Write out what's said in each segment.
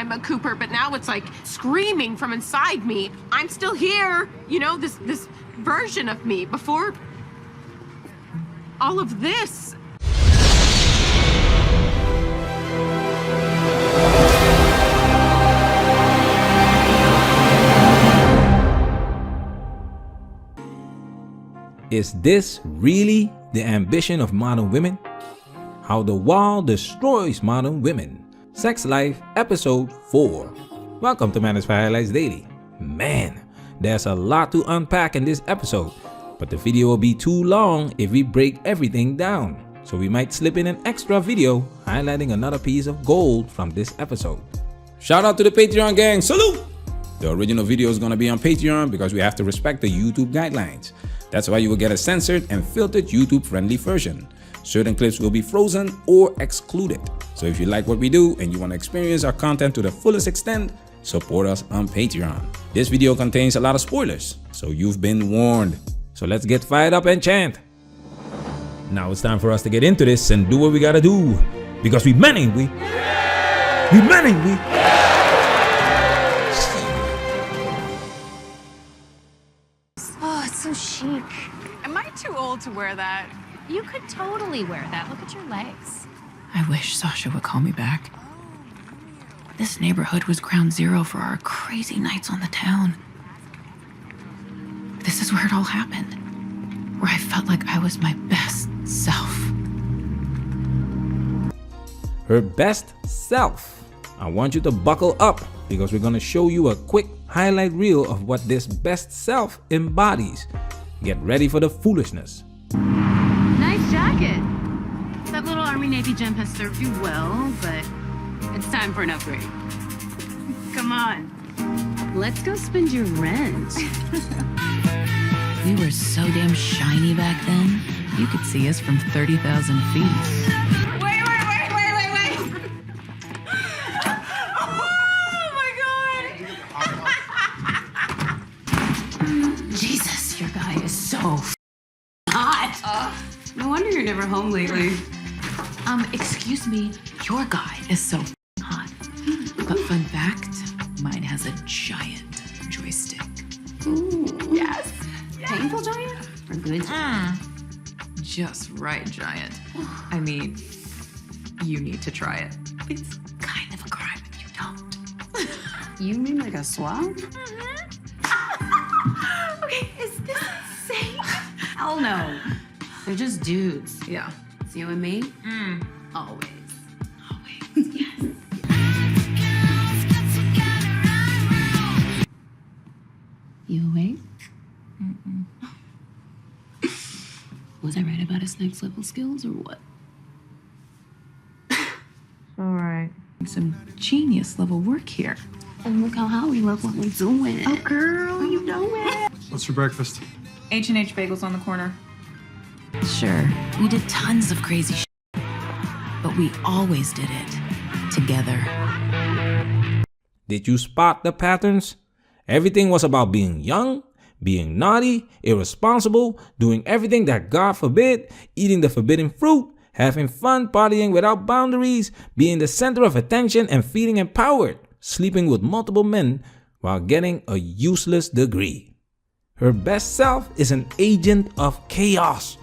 I'm a Cooper, but now it's like screaming from inside me. I'm still here, you know, this version of me before all of this. Is this really the ambition of modern women? How the wall destroys modern women. Sex Life Episode 4. Welcome to Manosphere Highlights Daily. Man, there's a lot to unpack in this episode, but the video will be too long if we break everything down. So we might slip in an extra video highlighting another piece of gold from this episode. Shout out to the Patreon gang, salute! The original video is gonna be on Patreon because we have to respect the YouTube guidelines. That's why you will get a censored and filtered YouTube-friendly version. Certain clips will be frozen or excluded. So if you like what we do and you want to experience our content to the fullest extent, support us on Patreon. This video contains a lot of spoilers, so you've been warned. So let's get fired up and chant. Now it's time for us to get into this and do what we gotta do. Because we men, ain't we? We men, ain't we? So chic. Am I too old to wear that? You could totally wear that. Look at your legs. I wish Sasha would call me back. This neighborhood was ground zero for our crazy nights on the town. This is where it all happened, where I felt like I was my best self. Her best self. I want you to buckle up because we're gonna show you a quick highlight reel of what this best self embodies. Get ready for the foolishness. Nice jacket. That little Army Navy gem has served you well, but it's time for an upgrade. Come on. Let's go spend your rent. We were so damn shiny back then, you could see us from 30,000 feet. Wait. Jesus, your guy is so hot. No wonder you're never home lately. Excuse me, your guy is so hot. But fun fact, mine has a giant joystick. Ooh. Yes. Painful giant? Or good giant? Just right giant. I mean, you need to try it. It's kind of a crime if you don't. You mean like a swap? Okay, is this insane? Hell no. They're just dudes. Yeah. It's you and me? Always. Always, yes. You awake? Was I right about his next level skills or what? All right. Some genius level work here. And look how we love what we're doing. Oh, girl, you know it. What's for breakfast? H&H Bagels on the corner. Sure, we did tons of crazy shit, but we always did it together. Did you spot the patterns? Everything was about being young, being naughty, irresponsible, doing everything that God forbid, eating the forbidden fruit, having fun, partying without boundaries, being the center of attention and feeling empowered, sleeping with multiple men while getting a useless degree. Her best self is an agent of chaos.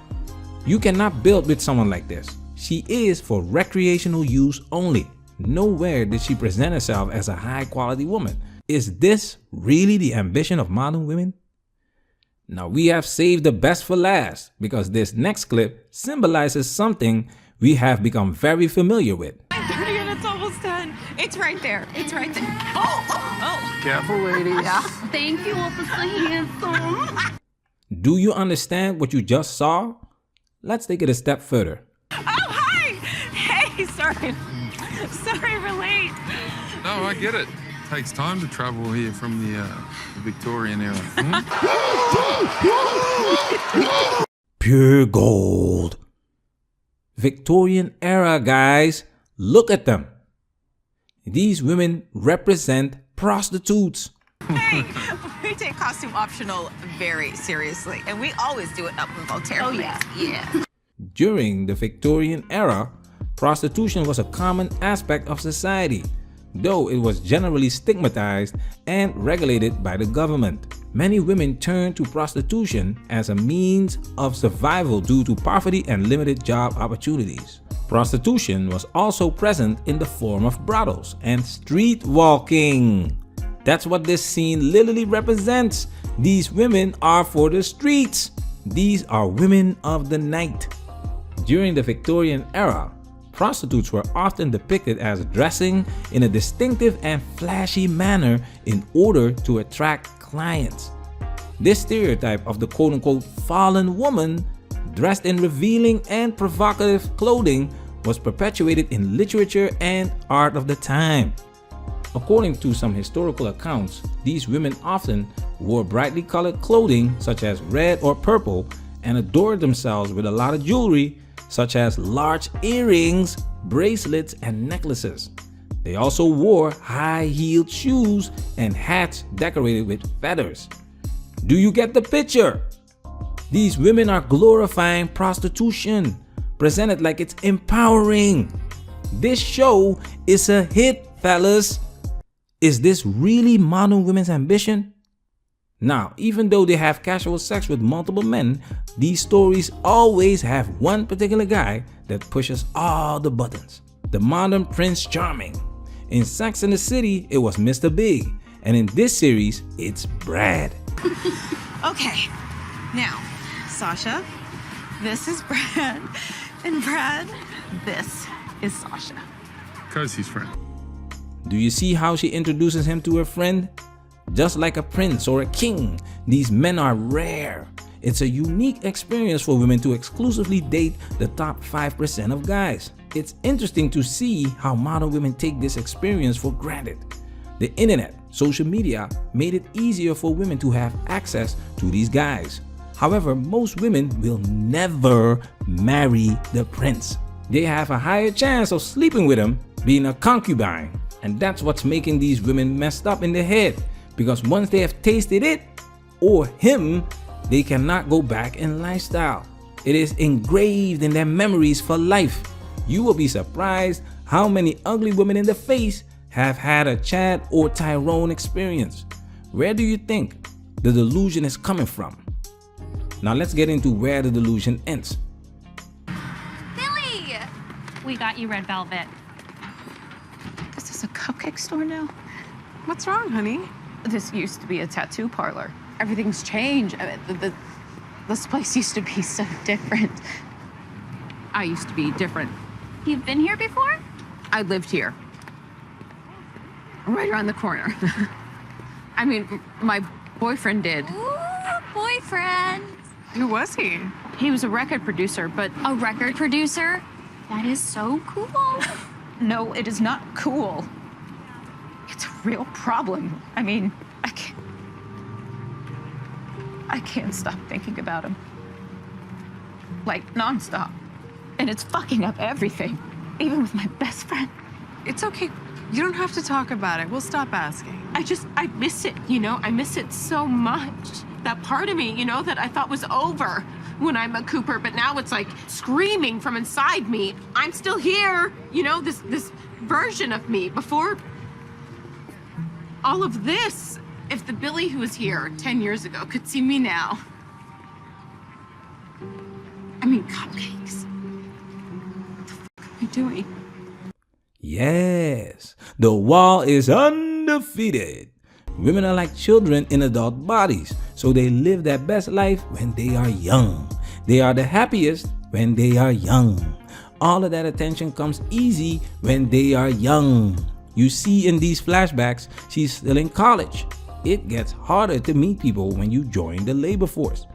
You cannot build with someone like this. She is for recreational use only. Nowhere did she present herself as a high quality woman. Is this really the ambition of modern women? Now we have saved the best for last because this next clip symbolizes something we have become very familiar with. 30 and it's almost done. It's right there. It's right there. Oh. Careful, ladies. Yeah. Thank you, Officer Handsome. Do you understand what you just saw? Let's take it a step further. Oh, hi. Hey, sorry. Sorry we're late. No, I get it. Takes time to travel here from the Victorian era. Pure gold. Victorian era, guys. Look at them. These women represent prostitutes. Hey, we take costume optional very seriously, and we always do it up in Voltaire. Oh, yeah. During the Victorian era, prostitution was a common aspect of society. though it was generally stigmatized and regulated by the government. Many women turned to prostitution as a means of survival due to poverty and limited job opportunities. Prostitution was also present in the form of brothels and street walking. That's what this scene literally represents. These women are for the streets. These are women of the night. During the Victorian era, prostitutes were often depicted as dressing in a distinctive and flashy manner in order to attract clients. This stereotype of the quote-unquote fallen woman dressed in revealing and provocative clothing was perpetuated in literature and art of the time. According to some historical accounts, these women often wore brightly colored clothing such as red or purple and adored themselves with a lot of jewelry such as large earrings, bracelets, and necklaces. They also wore high-heeled shoes and hats decorated with feathers. Do you get the picture? These women are glorifying prostitution, presented like it's empowering. This show is a hit, fellas. Is this really modern women's ambition? Now, even though they have casual sex with multiple men, these stories always have one particular guy that pushes all the buttons. The modern Prince Charming. In Sex and the City, it was Mr. Big. And in this series, it's Brad. Okay, now, Sasha, this is Brad. And Brad, this is Sasha. Because he's friend. Do you see how she introduces him to her friend? Just like a prince or a king, these men are rare. It's a unique experience for women to exclusively date the top 5% of guys. It's interesting to see how modern women take this experience for granted. The internet, social media made it easier for women to have access to these guys. However, most women will never marry the prince. They have a higher chance of sleeping with him, being a concubine. And that's what's making these women messed up in the head. Because once they have tasted it, or him, they cannot go back in lifestyle. It is engraved in their memories for life. You will be surprised how many ugly women in the face have had a Chad or Tyrone experience. Where do you think the delusion is coming from? Now let's get into where the delusion ends. Billie! We got you red velvet. Is this a cupcake store now? What's wrong, honey? This used to be a tattoo parlor. Everything's changed. This place used to be so different. I used to be different. You've been here before? I lived here. Right around the corner. I mean, my boyfriend did. Ooh, boyfriend. Who was he? He was a record producer, but A record producer? That is so cool. No, it is not cool. It's a real problem. I mean, I can't stop thinking about him. Like, nonstop. And it's fucking up everything. Even with my best friend. It's okay. You don't have to talk about it. We'll stop asking. I miss it, you know? I miss it so much. That part of me, you know, that I thought was over when I met Cooper, but now it's like screaming from inside me. I'm still here, you know, this version of me before all of this. If the Billie who was here 10 years ago could see me now. I mean, cupcakes. What the fuck am I doing? Yes, the wall is undefeated. Women are like children in adult bodies, so they live their best life when they are young. They are the happiest when they are young. All of that attention comes easy when they are young. You see in these flashbacks, she's still in college. It gets harder to meet people when you join the labor force.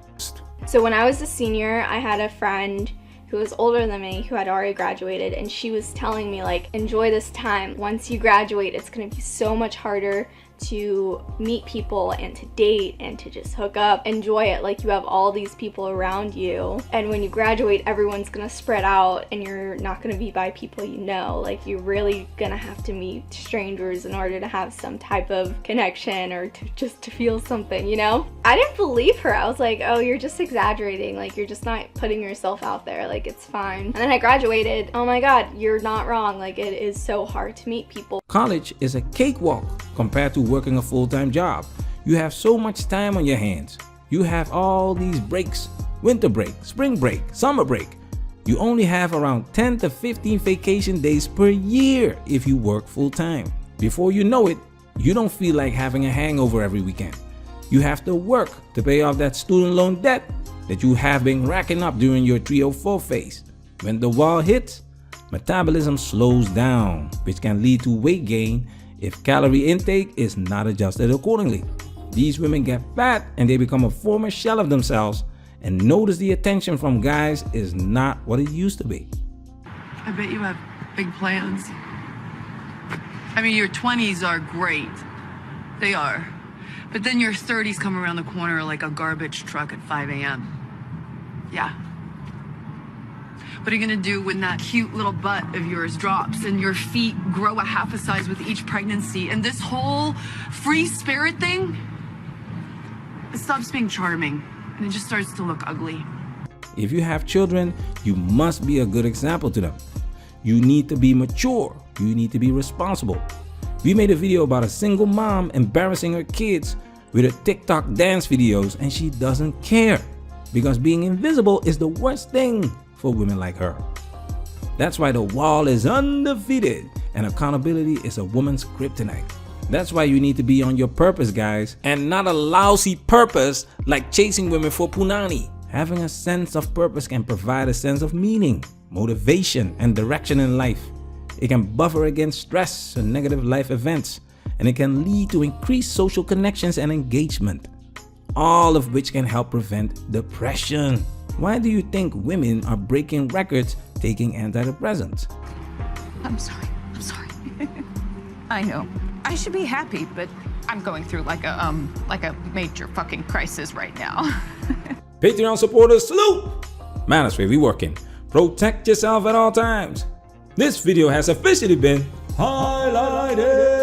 So when I was a senior, I had a friend who was older than me who had already graduated, and she was telling me, like, enjoy this time. Once you graduate, it's gonna be so much harder to meet people and to date and to just hook up, enjoy it. Like, you have all these people around you, and when you graduate, everyone's gonna spread out and you're not gonna be by people you know. Like, you're really gonna have to meet strangers in order to have some type of connection or to feel something, you know? I didn't believe her. I was like, oh, you're just exaggerating. Like, you're just not putting yourself out there. Like, it's fine. And then I graduated. Oh my God, you're not wrong. Like, it is so hard to meet people. College is a cakewalk compared to working a full-time job. You have so much time on your hands. You have all these breaks: winter break, spring break, summer break. You only have around 10 to 15 vacation days per year if you work full-time. Before you know it, you don't feel like having a hangover every weekend. You have to work to pay off that student loan debt that you have been racking up during your 304 phase. When the wall hits, metabolism slows down, which can lead to weight gain if calorie intake is not adjusted accordingly. These women get fat and they become a former shell of themselves, and notice the attention from guys is not what it used to be. I bet you have big plans. I mean, your 20s are great. They are. But then your 30s come around the corner like a garbage truck at 5 a.m. Yeah. What are you gonna do when that cute little butt of yours drops and your feet grow a half a size with each pregnancy, and this whole free spirit thing, it stops being charming and it just starts to look ugly. If you have children, you must be a good example to them. You need to be mature. You need to be responsible. We made a video about a single mom embarrassing her kids with her TikTok dance videos, and she doesn't care because being invisible is the worst thing for women like her. That's why the wall is undefeated and accountability is a woman's kryptonite. That's why you need to be on your purpose, guys, and not a lousy purpose like chasing women for punani. Having a sense of purpose can provide a sense of meaning, motivation, and direction in life. It can buffer against stress and negative life events, and it can lead to increased social connections and engagement, all of which can help prevent depression. Why do you think women are breaking records taking antidepressants? I'm sorry. I know. I should be happy, but I'm going through like a major fucking crisis right now. Patreon supporters, salute! Manosphere, we working. Protect yourself at all times. This video has officially been highlighted.